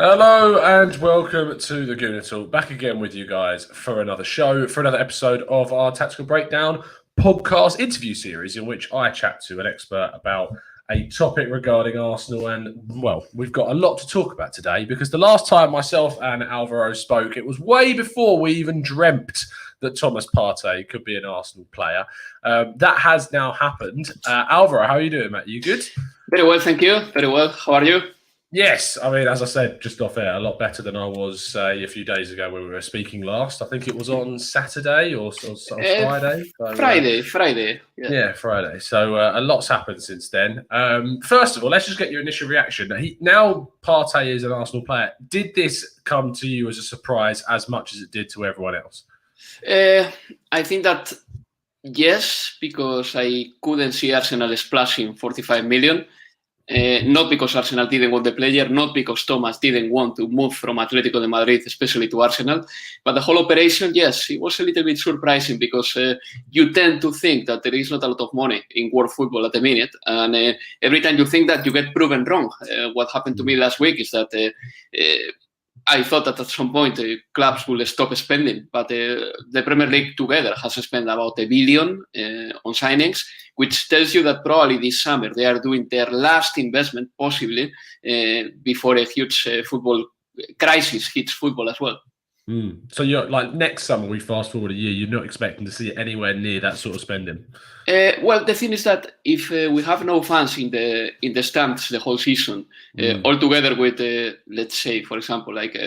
Hello and welcome to the Gooner Talk. Back again with you guys for another show, for another episode of our Tactical Breakdown podcast interview series in which I chat to an expert about a topic regarding Arsenal. And, well, we've got a lot to talk about today because the last time myself and Alvaro spoke, it was way before we even dreamt that Thomas Partey could be an Arsenal player. That has now happened. Alvaro, how are you doing, mate? You good? Very well, thank you. Very well. How are you? Yes, I mean, as I said, just off air, a lot better than I was a few days ago when we were speaking last. I think it was on Saturday or Friday. Friday. Yeah, Friday. So a lot's happened since then. First of all, let's just get your initial reaction. Now Partey is an Arsenal player. Did this come to you as a surprise as much as it did to everyone else? I think that yes, because I couldn't see Arsenal splashing 45 million. Not because Arsenal didn't want the player, not because Thomas didn't want to move from Atletico de Madrid, especially to Arsenal, but the whole operation, yes, it was a little bit surprising because you tend to think that there is not a lot of money in world football at the minute, and every time you think that, you get proven wrong. What happened to me last week is that I thought that at some point clubs will stop spending, but the Premier League together has spent about $1 billion on signings, which tells you that probably this summer they are doing their last investment, possibly, before a huge football crisis hits football as well. So you're like next summer, we fast forward a year, you're not expecting to see it anywhere near that sort of spending? Well, the thing is that if we have no fans in the stands the whole season, all together with, let's say, for example, like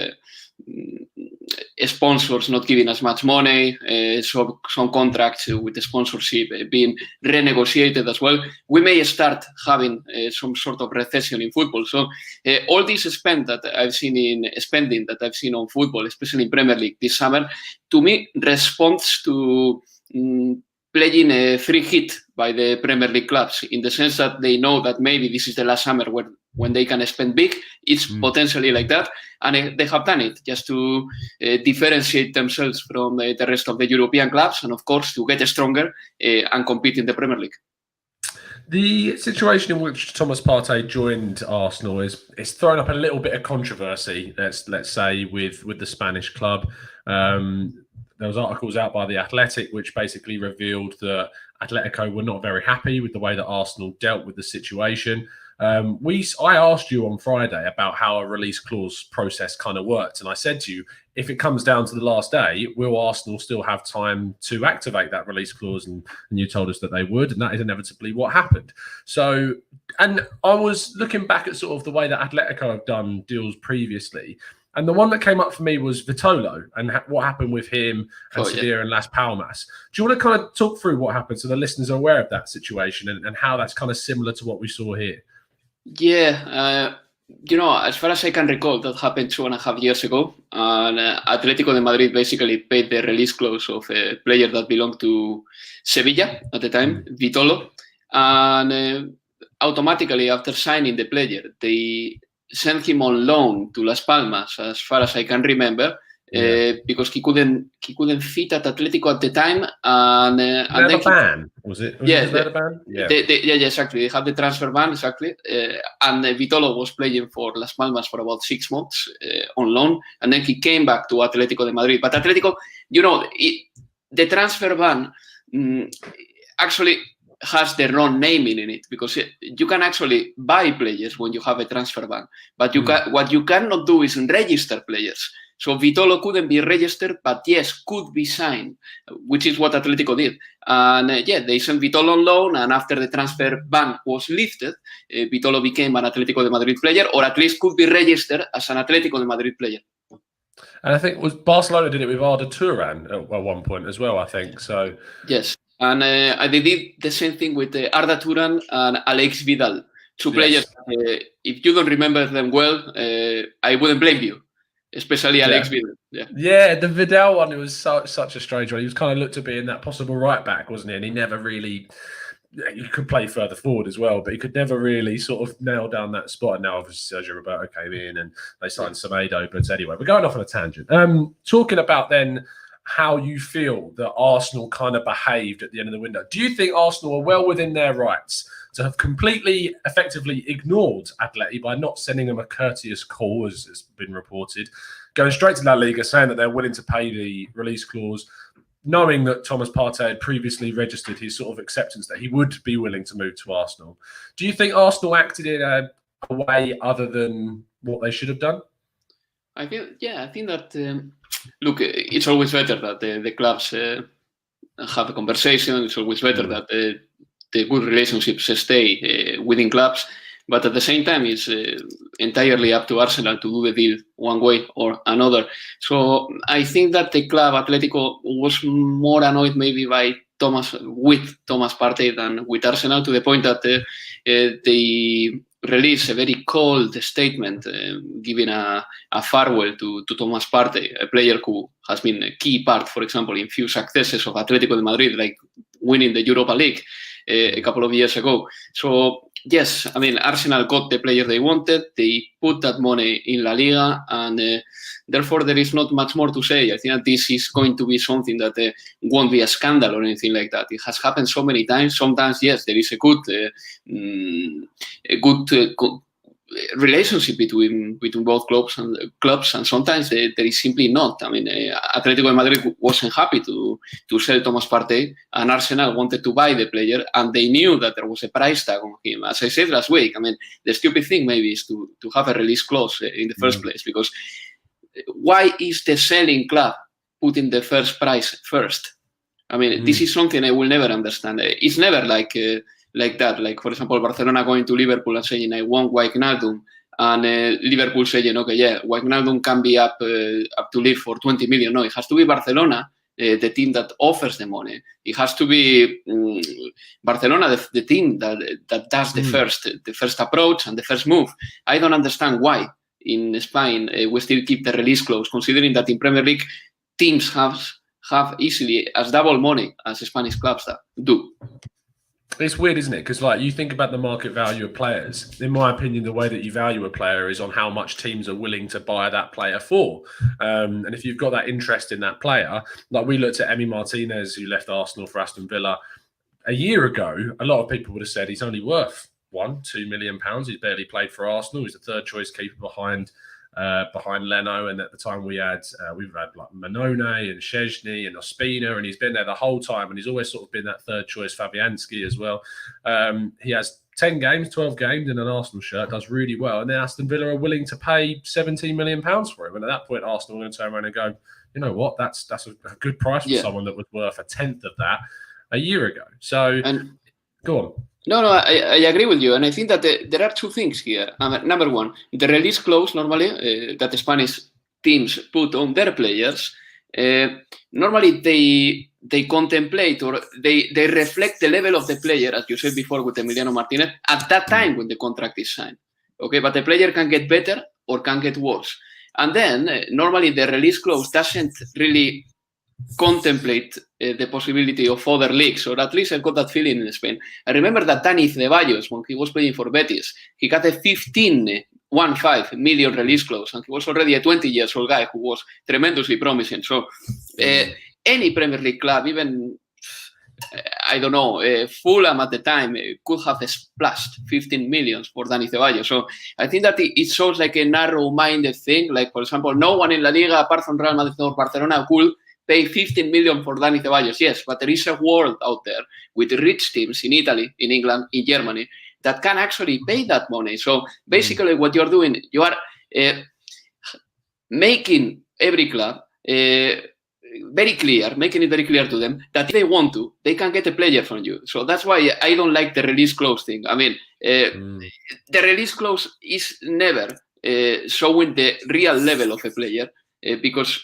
sponsors not giving us much money, some contracts with the sponsorship being renegotiated as well, we may start having some sort of recession in football. So all this spending that I've seen on football, especially in Premier League this summer, to me responds to playing a free hit by the Premier League clubs, in the sense that they know that maybe this is the last summer when they can spend big. It's potentially like that, and they have done it just to differentiate themselves from the rest of the European clubs, and of course to get stronger and compete in the Premier League. The situation in which Thomas Partey joined Arsenal is thrown up a little bit of controversy, let's say, with the Spanish club. There was articles out by the Athletic which basically revealed that Atletico were not very happy with the way that Arsenal dealt with the situation. I asked you on Friday about how a release clause process kind of worked, and I said to you, if it comes down to the last day, will Arsenal still have time to activate that release clause? And you told us that they would, and that is inevitably what happened. So, and I was looking back at sort of the way that Atletico have done deals previously, and the one that came up for me was Vitolo and what happened with him and Sevilla and Las Palmas. Do you want to kind of talk through what happened so the listeners are aware of that situation and how that's kind of similar to what we saw here? Yeah, as far as I can recall, that happened 2.5 years ago. And Atletico de Madrid basically paid the release clause of a player that belonged to Sevilla at the time, Vitolo. And automatically, after signing the player, they sent him on loan to Las Palmas, as far as I can remember, because he couldn't fit at Atletico at the time. And then a ban, was it? Yeah, a ban? Yeah, exactly. They had the transfer ban, exactly. And Vitolo was playing for Las Palmas for about 6 months on loan, and then he came back to Atletico de Madrid. But Atletico, the transfer ban actually has the wrong naming in it, because you can actually buy players when you have a transfer ban, but what you cannot do is register players. So Vitolo couldn't be registered, but yes, could be signed, which is what Atletico did. And they sent Vitolo on loan, and after the transfer ban was lifted, Vitolo became an Atletico de Madrid player, or at least could be registered as an Atletico de Madrid player. And I think Barcelona did it with Arda Turan at one point as well, I think. So yes. And they did the same thing with Arda Turan and Alex Vidal, two players. If you don't remember them well, I wouldn't blame you, especially Alex Vidal. Yeah, the Vidal one, it was such a strange one. He was kind of looked to be in that possible right back, wasn't he? And he never really, he could play further forward as well, but he could never really sort of nail down that spot. And now obviously Sergio Roberto came in and they signed Semedo. But anyway, we're going off on a tangent. Talking about then how you feel that Arsenal kind of behaved at the end of the window. Do you think Arsenal are well within their rights to have completely, effectively ignored Atleti by not sending them a courteous call, as has been reported, going straight to La Liga, saying that they're willing to pay the release clause, knowing that Thomas Partey had previously registered his sort of acceptance that he would be willing to move to Arsenal? Do you think Arsenal acted in a way other than what they should have done? I think that, look, it's always better that the clubs have a conversation. It's always better that the good relationships stay within clubs. But at the same time, it's entirely up to Arsenal to do the deal one way or another. So I think that the club, Atletico, was more annoyed maybe with Thomas Partey than with Arsenal, to the point that they released a very cold statement giving a farewell to Thomas Partey, a player who has been a key part, for example, in few successes of Atletico de Madrid, like winning the Europa League a couple of years ago. So yes, I mean, Arsenal got the player they wanted. They put that money in La Liga, and therefore there is not much more to say. I think that this is going to be something that won't be a scandal or anything like that. It has happened so many times. Sometimes, yes, there is a good relationship between both clubs, and sometimes there is simply not. I mean, Atletico de Madrid wasn't happy to sell Thomas Partey, and Arsenal wanted to buy the player, and they knew that there was a price tag on him. As I said last week, I mean, the stupid thing maybe is to have a release clause in the first place, because why is the selling club putting the first price first? I mean, this is something I will never understand. It's never like that. Like, for example, Barcelona going to Liverpool and saying, I want Wijnaldum, and Liverpool saying, okay, yeah, Wijnaldum can be up to leave for 20 million. No, it has to be Barcelona, the team that offers the money. It has to be Barcelona, the team that does the first approach and the first move. I don't understand why in Spain we still keep the release clause, considering that in Premier League teams have easily as double money as Spanish clubs do. It's weird, isn't it? Because like you think about the market value of players. In my opinion, the way that you value a player is on how much teams are willing to buy that player for. And if you've got that interest in that player, like we looked at Emi Martinez, who left Arsenal for Aston Villa a year ago, a lot of people would have said he's only worth £2 million. He's barely played for Arsenal. He's the third choice keeper behind Leno, and at the time we've had like Manone and Szczesny and Ospina, and he's been there the whole time, and he's always sort of been that third choice Fabianski as well. He has 12 games in an Arsenal shirt, does really well, and then Aston Villa are willing to pay £17 million for him, and at that point Arsenal are going to turn around and go, you know what, that's a good price for someone that was worth a tenth of that a year ago. So go on. No, I agree with you. And I think that there are two things here. Number one, the release clause normally that the Spanish teams put on their players, normally they contemplate or they reflect the level of the player, as you said before with Emiliano Martinez, at that time when the contract is signed. Okay, but the player can get better or can get worse. And then normally the release clause doesn't really contemplate the possibility of other leagues, or at least I've got that feeling in Spain. I remember that Dani Ceballos, when he was playing for Betis, he got a 15 million release clause, and he was already a 20-year-old guy who was tremendously promising. So any Premier League club, even I don't know, Fulham at the time could have splashed 15 million for Dani Ceballos. So I think that it shows like a narrow-minded thing. Like, for example, no one in La Liga apart from Real Madrid or Barcelona could pay 15 million for Dani Ceballos, yes, but there is a world out there with rich teams in Italy, in England, in Germany, that can actually pay that money. So basically what you're doing, you are making every club making it very clear to them that if they want to, they can get a player from you. So that's why I don't like the release clause thing. I mean, the release clause is never showing the real level of a player because,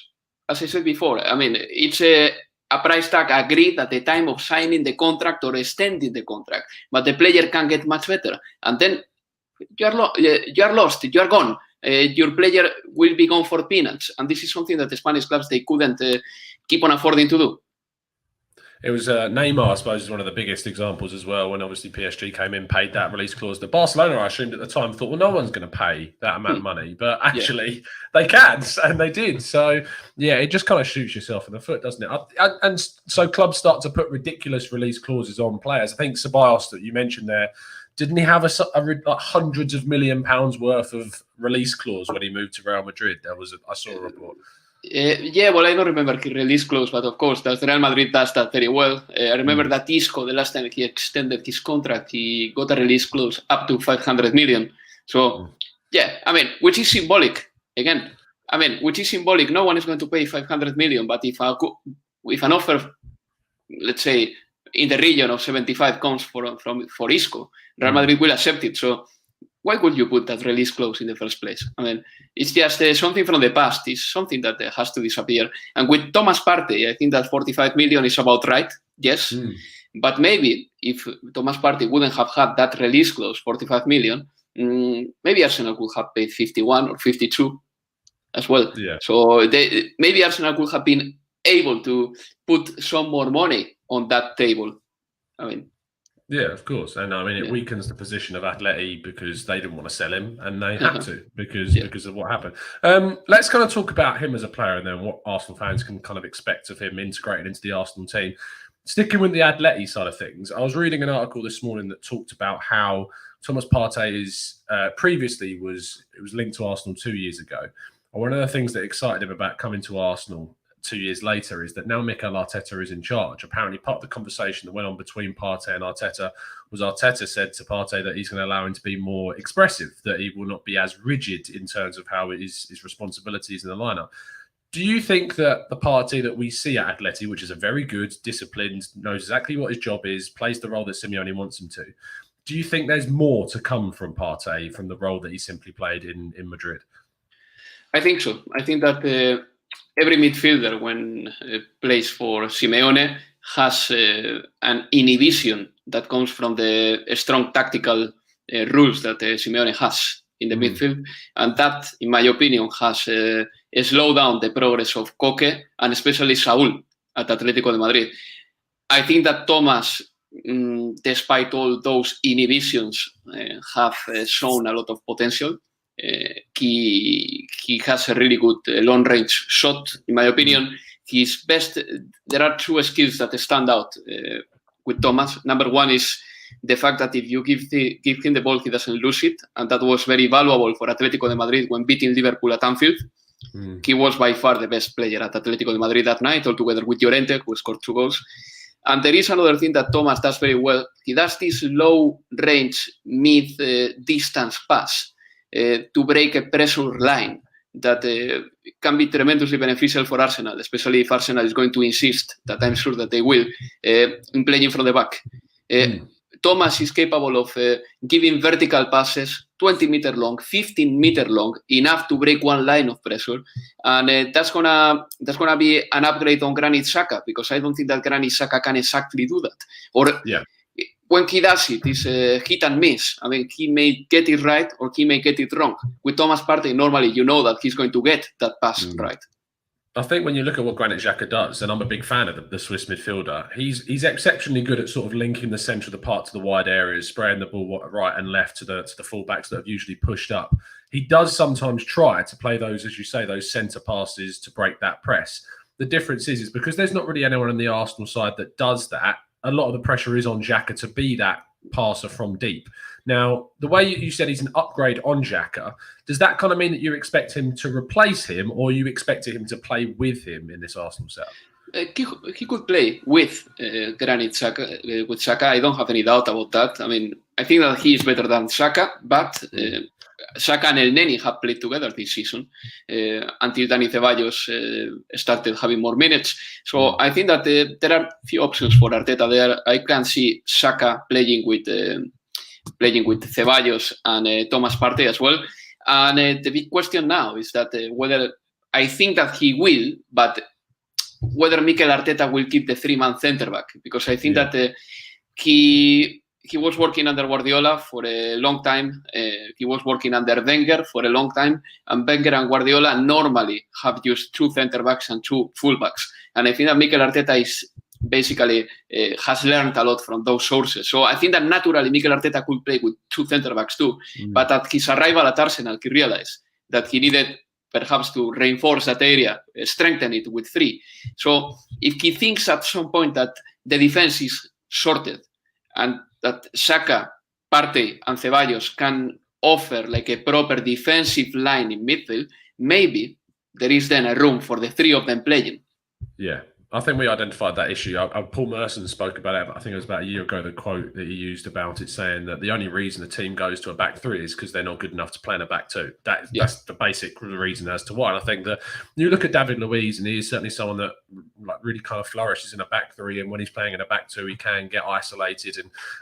as I said before, I mean, it's a price tag agreed at the time of signing the contract or extending the contract, but the player can get much better. And then you are lost, you are gone. Your player will be gone for peanuts. And this is something that the Spanish clubs, they couldn't keep on affording to do. It was Neymar, I suppose, is one of the biggest examples as well. When obviously PSG came in, paid that release clause. The Barcelona, I assumed at the time, thought, well, no one's going to pay that amount of money, but actually they can, and they did. So yeah, it just kind of shoots yourself in the foot, doesn't it? And so clubs start to put ridiculous release clauses on players. I think Ceballos that you mentioned there, didn't he have like hundreds of £1 million worth of release clause when he moved to Real Madrid? I saw a report. Well, I don't remember his release clause, but of course, Real Madrid does that very well. I remember that Isco, the last time he extended his contract, he got a release clause up to 500 million. So, which is symbolic. Again, which is symbolic. No one is going to pay 500 million, but if an offer, let's say, in the region of 75 comes for Isco, Real Madrid will accept it. So, why would you put that release clause in the first place? It's just something from the past. It's something that has to disappear. And with Thomas Partey, I think that 45 million is about right. Yes. But maybe if Thomas Partey wouldn't have had that release clause, 45 million, maybe Arsenal would have paid 51 or 52 as well. Yeah. So maybe Arsenal could have been able to put some more money on that table. Yeah, of course. And it weakens the position of Atleti because they didn't want to sell him and they had to because of what happened. Let's kind of talk about him as a player and then what Arsenal fans can kind of expect of him integrated into the Arsenal team. Sticking with the Atleti side of things, I was reading an article this morning that talked about how Thomas Partey previously was linked to Arsenal 2 years ago. And one of the things that excited him about coming to Arsenal 2 years later is that now Mikel Arteta is in charge. Apparently part of the conversation that went on between Partey and Arteta was Arteta said to Partey that he's going to allow him to be more expressive, that he will not be as rigid in terms of how his responsibilities in the lineup. Do you think that the Partey that we see at Atleti, which is a very good, disciplined, knows exactly what his job is, plays the role that Simeone wants him to, do you think there's more to come from Partey from the role that he simply played in Madrid? I think so. I think that every midfielder, when plays for Simeone, has an inhibition that comes from the strong tactical rules that Simeone has in the midfield. And that, in my opinion, has slowed down the progress of Koke and especially Saúl at Atlético de Madrid. I think that Thomas, despite all those inhibitions, have shown a lot of potential. He has a really good long-range shot, in my opinion. His best. There are two skills that stand out with Thomas. Number one is the fact that if you give him the ball, he doesn't lose it, and that was very valuable for Atlético de Madrid when beating Liverpool at Anfield. He was by far the best player at Atlético de Madrid that night, altogether with Llorente, who scored 2 goals. And there is another thing that Thomas does very well. He does this low-range, mid-distance pass to break a pressure line that can be tremendously beneficial for Arsenal, especially if Arsenal is going to insist, that I'm sure that they will, in playing from the back. Thomas is capable of giving vertical passes, 20-meter long, 15-meter long, enough to break one line of pressure, and that's gonna be an upgrade on Granit Xhaka, because I don't think that Granit Xhaka can exactly do that. When he does it, it's hit and miss. He may get it right or he may get it wrong. With Thomas Partey, normally you know that he's going to get that pass right. I think when you look at what Granit Xhaka does, and I'm a big fan of the Swiss midfielder, he's exceptionally good at sort of linking the centre of the park to the wide areas, spraying the ball right and left to the fullbacks that have usually pushed up. He does sometimes try to play those, as you say, those centre passes to break that press. The difference is because there's not really anyone on the Arsenal side that does that. A lot of the pressure is on Xhaka to be that passer from deep. Now, the way you said he's an upgrade on Xhaka, does that kind of mean that you expect him to replace him, or you expected him to play with him in this Arsenal setup? He could play with Granit Xhaka. With Xhaka, I don't have any doubt about that. I think that he is better than Xhaka, but Xhaka and El Neni have played together this season until Dani Ceballos started having more minutes. So I think that there are few options for Arteta there. I can see Xhaka playing with Ceballos and Thomas Partey as well. And the big question now is that whether I think that he will, but whether Mikel Arteta will keep the 3-man centre back, because I think that he was working under Guardiola for a long time. He was working under Wenger for a long time, and Wenger and Guardiola normally have used 2 centre backs and 2 full backs. And I think that Mikel Arteta is basically has learned a lot from those sources. So I think that naturally Mikel Arteta could play with 2 centre-backs too. But at his arrival at Arsenal, he realized that he needed perhaps to reinforce that area, strengthen it with 3. So if he thinks at some point that the defense is sorted and that Saka, Partey and Ceballos can offer like a proper defensive line in midfield, maybe there is then a room for the 3 of them playing. Yeah, I think we identified that issue. Paul Merson spoke about it, I think it was about a year ago, the quote that he used about it saying that the only reason a team goes to a back 3 is because they're not good enough to play in a back 2. That's the basic reason as to why. And I think that you look at David Luiz, and he is certainly someone that like really kind of flourishes in a back 3, and when he's playing in a back 2, he can get isolated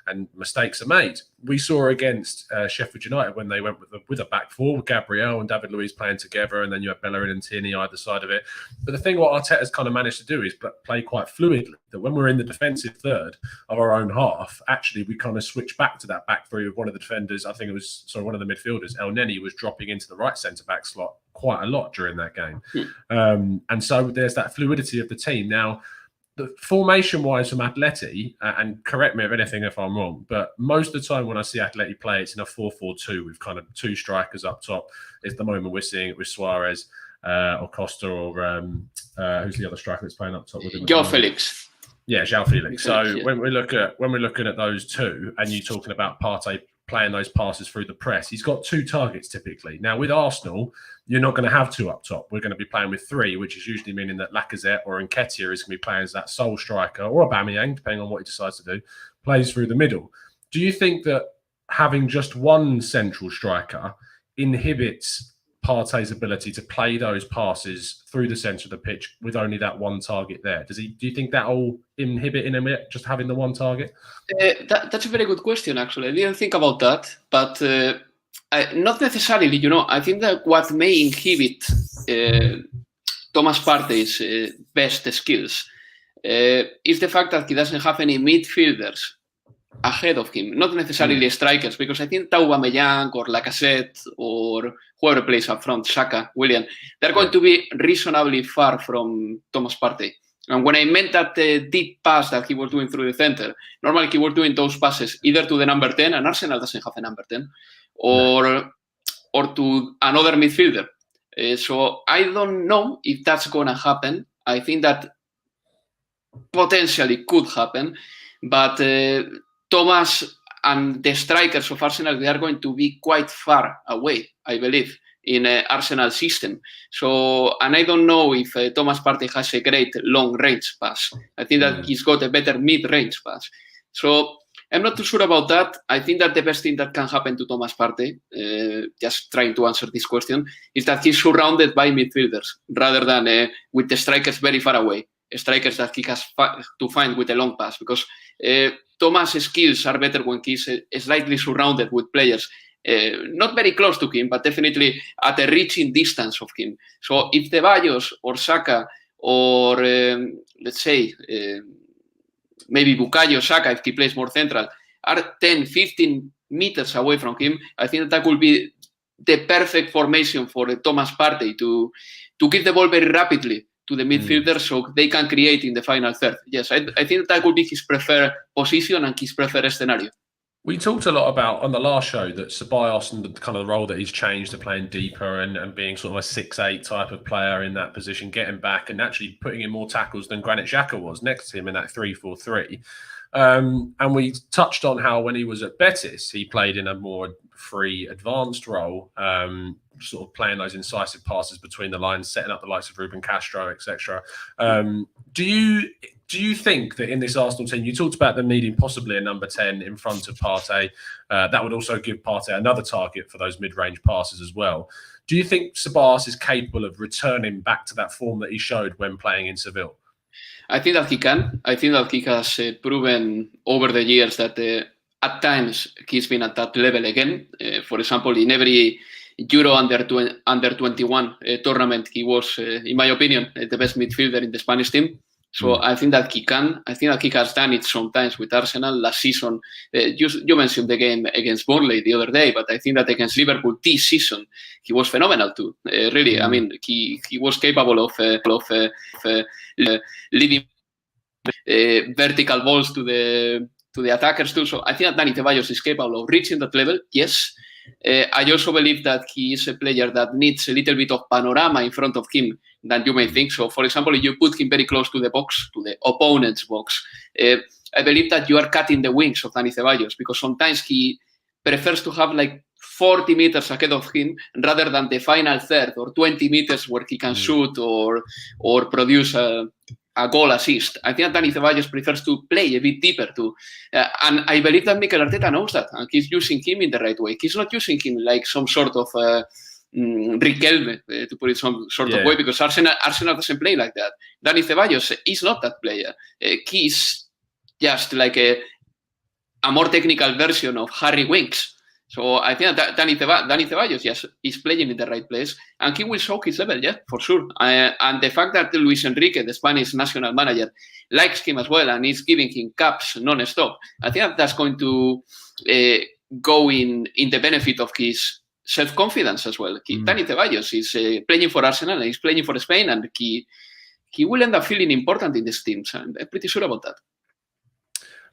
and mistakes are made. We saw against Sheffield United when they went with a back 4 with Gabriel and David Luiz playing together, and then you have Bellerin and Tierney either side of it. But the thing what Arteta's kind of managed to do is play quite fluidly, that when we're in the defensive third of our own half, actually we kind of switch back to that back 3 with one of the defenders, I think it was one of the midfielders, El Neni, was dropping into the right centre-back slot quite a lot during that game. And so there's that fluidity of the team. Now, the formation-wise from Atleti, and correct me if I'm wrong, but most of the time when I see Atleti play, it's in a 4-4-2 with kind of 2 strikers up top. It's the moment we're seeing it with Suarez, or Costa, or who's the other striker that's playing up top with him? João Felix. Yeah, João Felix. So yeah. when we're looking at those 2, and you're talking about Partey playing those passes through the press, he's got 2 targets typically. Now with Arsenal, you're not going to have 2 up top. We're going to be playing with 3, which is usually meaning that Lacazette or Nketiah is going to be playing as that sole striker, or Aubameyang, depending on what he decides to do, plays through the middle. Do you think that having just 1 central striker inhibits Partey's ability to play those passes through the centre of the pitch with only that 1 target there? Do you think that will inhibit in a minute just having the 1 target? That's a very good question, actually. I didn't think about that, but not necessarily. I think that what may inhibit Thomas Partey's best skills is the fact that he doesn't have any midfielders ahead of him, not necessarily strikers, because I think Aubameyang or Lacazette or whoever plays up front, Saka, Willian, they're going to be reasonably far from Thomas Partey. And when I meant that deep pass that he was doing through the center, normally he was doing those passes either to the number 10, and Arsenal doesn't have a number 10, or to another midfielder. So I don't know if that's going to happen. I think that potentially could happen, but Thomas and the strikers of Arsenal, they are going to be quite far away, I believe, in Arsenal system. So, and I don't know if Thomas Partey has a great long-range pass. I think that he's got a better mid-range pass. So I'm not too sure about that. I think that the best thing that can happen to Thomas Partey, just trying to answer this question, is that he's surrounded by midfielders rather than with the strikers very far away. Strikers that he has to find with a long pass, because Thomas' skills are better when he's slightly surrounded with players not very close to him, but definitely at a reaching distance of him. So if Ceballos or Saka or let's say maybe Bukayo Saka, if he plays more central, are 10, 15 meters away from him, I think that could be the perfect formation for Thomas Partey to give the ball very rapidly to the midfielders so they can create in the final third. Yes, I think that would be his preferred position and his preferred scenario. We talked a lot about on the last show that Ceballos and the kind of role that he's changed to playing deeper and being sort of a 6'8" type of player in that position, getting back and actually putting in more tackles than Granit Xhaka was next to him in that 3-4-3. And we touched on how when he was at Betis, he played in a more free, advanced role, sort of playing those incisive passes between the lines, setting up the likes of Ruben Castro, etc. Do you think that in this Arsenal team, you talked about them needing possibly a number 10 in front of Partey, that would also give Partey another target for those mid-range passes as well. Do you think Ceballos is capable of returning back to that form that he showed when playing in Seville? I think that he can. I think that he has proven over the years that at times he's been at that level again. For example, in every Euro under 21 tournament, he was, in my opinion, the best midfielder in the Spanish team. So I think that he can. I think that he has done it sometimes with Arsenal. Last season, you mentioned the game against Burnley the other day, but I think that against Liverpool this season, he was phenomenal too. Really, I mean, he was capable of leading vertical balls to the attackers too. So I think that Dani Ceballos is capable of reaching that level, yes. I also believe that he is a player that needs a little bit of panorama in front of him than you may think. So, for example, if you put him very close to the box, to the opponent's box, I believe that you are cutting the wings of Dani Ceballos because sometimes he prefers to have like 40 meters ahead of him rather than the final third or 20 meters where he can shoot or produce a goal assist. I think that Dani Ceballos prefers to play a bit deeper too. And I believe that Mikel Arteta knows that and he's using him in the right way. He's not using him like some sort of Riquelme, to put it some sort of way, because Arsenal doesn't play like that. Dani Ceballos is not that player. He's just like a more technical version of Harry Winks. So I think that Dani Ceballos, yes, is playing in the right place, and he will show his level, yeah, for sure. And the fact that Luis Enrique, the Spanish national manager, likes him as well and is giving him caps non-stop, I think that's going to go in the benefit of his self-confidence as well. Dani Ceballos is playing for Arsenal and he's playing for Spain, and he will end up feeling important in these teams. I'm pretty sure about that.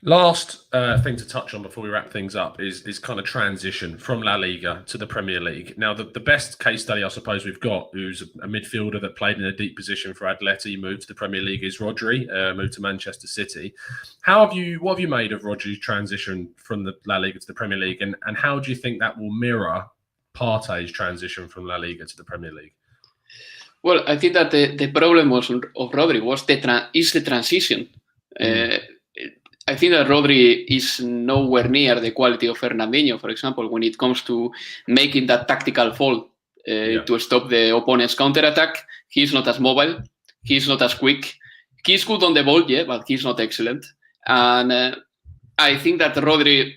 Last thing to touch on before we wrap things up is kind of transition from La Liga to the Premier League. Now, the best case study, I suppose, we've got, who's a midfielder that played in a deep position for Atleti, moved to the Premier League, is Rodri, moved to Manchester City. What have you made of Rodri's transition from the La Liga to the Premier League, and how do you think that will mirror Partey's transition from La Liga to the Premier League? Well, I think that the problem of Rodri was the transition. I think that Rodri is nowhere near the quality of Fernandinho, for example, when it comes to making that tactical fall to stop the opponent's counter-attack. He's not as mobile. He's not as quick. He's good on the ball, yeah, but he's not excellent. And I think that Rodri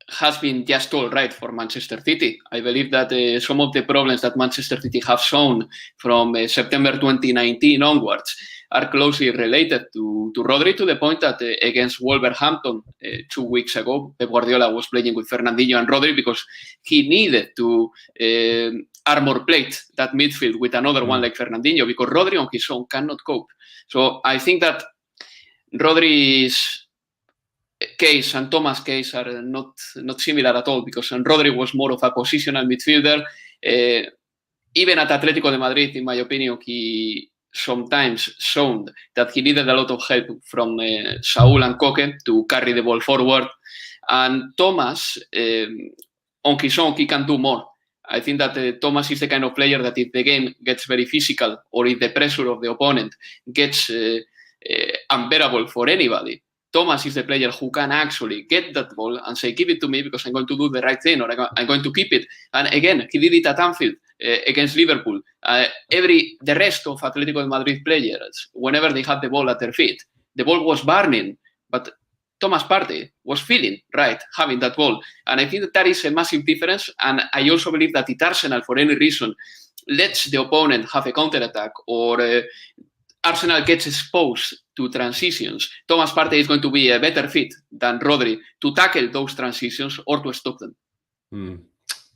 has been just all right for Manchester City. I believe that some of the problems that Manchester City have shown from September 2019 onwards are closely related to Rodri, to the point that against Wolverhampton 2 weeks ago, Pep Guardiola was playing with Fernandinho and Rodri because he needed to armor plate that midfield with another one like Fernandinho, because Rodri on his own cannot cope. So I think that Rodri's case and Thomas' case are not similar at all, because Rodri was more of a positional midfielder. Even at Atletico de Madrid, in my opinion, he sometimes shown that he needed a lot of help from Saúl and Koke to carry the ball forward. And Thomas, on his own, he can do more. I think that Thomas is the kind of player that if the game gets very physical or if the pressure of the opponent gets unbearable for anybody, Thomas is the player who can actually get that ball and say, give it to me because I'm going to do the right thing, or I'm going to keep it. And again, he did it at Anfield against Liverpool. The rest of Atletico de Madrid players, whenever they had the ball at their feet, the ball was burning, but Thomas Partey was feeling right having that ball. And I think that is a massive difference. And I also believe that if Arsenal, for any reason, lets the opponent have a counter-attack, or Arsenal gets exposed to transitions, Thomas Partey is going to be a better fit than Rodri to tackle those transitions or to stop them.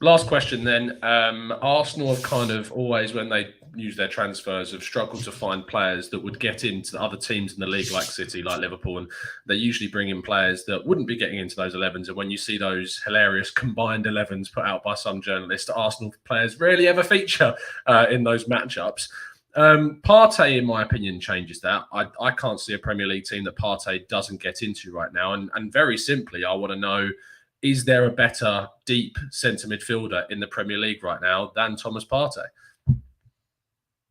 Last question then. Arsenal have kind of always, when they use their transfers, have struggled to find players that would get into the other teams in the league, like City, like Liverpool, and they usually bring in players that wouldn't be getting into those 11s. And when you see those hilarious combined 11s put out by some journalists, Arsenal players rarely ever feature in those matchups. Partey, in my opinion, changes that. I can't see a Premier League team that Partey doesn't get into right now. And very simply, I want to know, is there a better deep centre midfielder in the Premier League right now than Thomas Partey?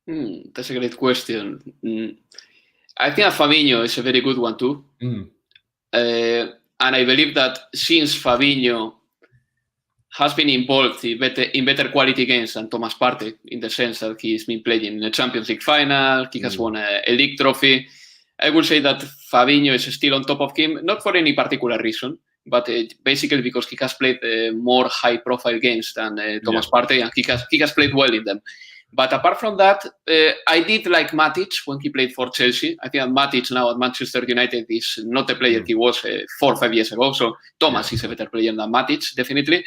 That's a great question. I think Fabinho is a very good one too. And I believe that since Fabinho has been involved in better quality games than Thomas Partey, in the sense that he's been playing in the Champions League final, he has won a league trophy, I would say that Fabinho is still on top of him, not for any particular reason, but basically because he has played more high-profile games than Thomas Partey, and he has played well in them. But apart from that, I did like Matic when he played for Chelsea. I think that Matic now at Manchester United is not the player he was 4 or 5 years ago. So Thomas is a better player than Matic, definitely.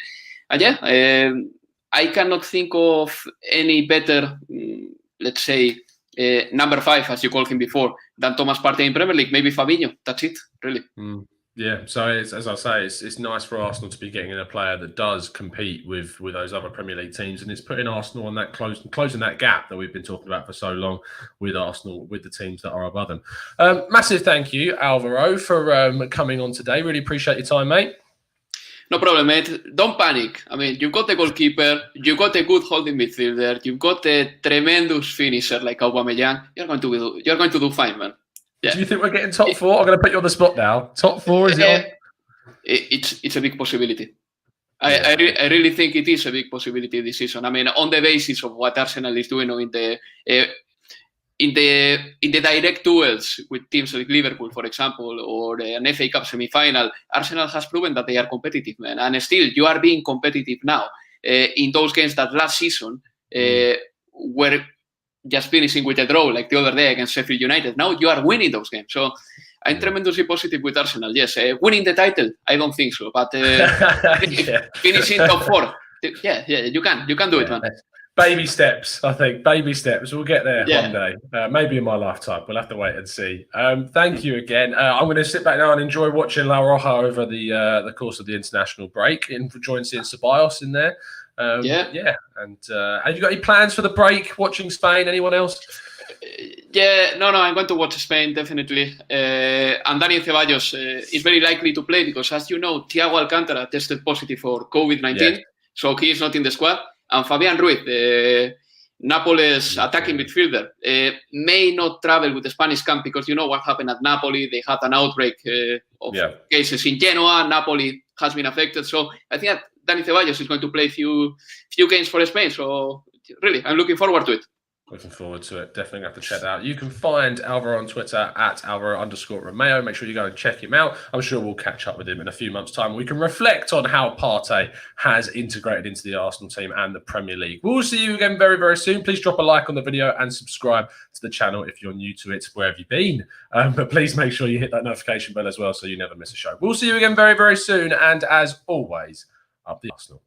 And I cannot think of any better, let's say, number 5, as you called him before, than Thomas Partey in Premier League. Maybe Fabinho. That's it, really. Yeah, so as I say, it's nice for Arsenal to be getting in a player that does compete with those other Premier League teams, and it's putting Arsenal on that closing that gap that we've been talking about for so long with Arsenal, with the teams that are above them. Massive thank you, Alvaro, for coming on today. Really appreciate your time, mate. No problem, mate. Don't panic. I mean, you've got the goalkeeper, you've got a good holding midfielder, you've got a tremendous finisher like Aubameyang. You're going to do fine, man. Yeah. Do you think we're getting top 4? I'm going to put you on the spot now. Top 4, is it on? It's a big possibility. I really think it is a big possibility this season. I mean, on the basis of what Arsenal is doing in the direct duels with teams like Liverpool, for example, or an FA Cup semi-final, Arsenal has proven that they are competitive, man. And still, you are being competitive now. In those games that last season were just finishing with a draw, like the other day against Sheffield United. Now you are winning those games. So I'm tremendously positive with Arsenal. Yes, winning the title, I don't think so. But finishing top 4, yeah, you can do it, man. Baby steps, I think. Baby steps. We'll get there one day. Maybe in my lifetime. We'll have to wait and see. Thank you again. I'm going to sit back now and enjoy watching La Roja over the course of the international break. Enjoying seeing Ceballos in there. And have you got any plans for the break? Watching Spain? Anyone else? No, I'm going to watch Spain, definitely. And Dani Ceballos is very likely to play because, as you know, Thiago Alcantara tested positive for COVID-19, so he is not in the squad. And Fabian Ruiz, Napoli's attacking midfielder, may not travel with the Spanish camp because you know what happened at Napoli. They had an outbreak of cases in Genoa. Napoli has been affected. So I think that Dani Ceballos is going to play a few games for Spain. So really, I'm looking forward to it. Looking forward to it. Definitely have to check that out. You can find Alvaro on Twitter at Alvaro_Romeo. Make sure you go and check him out. I'm sure we'll catch up with him in a few months' time. We can reflect on how Partey has integrated into the Arsenal team and the Premier League. We'll see you again very, very soon. Please drop a like on the video and subscribe to the channel if you're new to it. Where have you been? But please make sure you hit that notification bell as well so you never miss a show. We'll see you again very, very soon. And as always, up the Arsenal.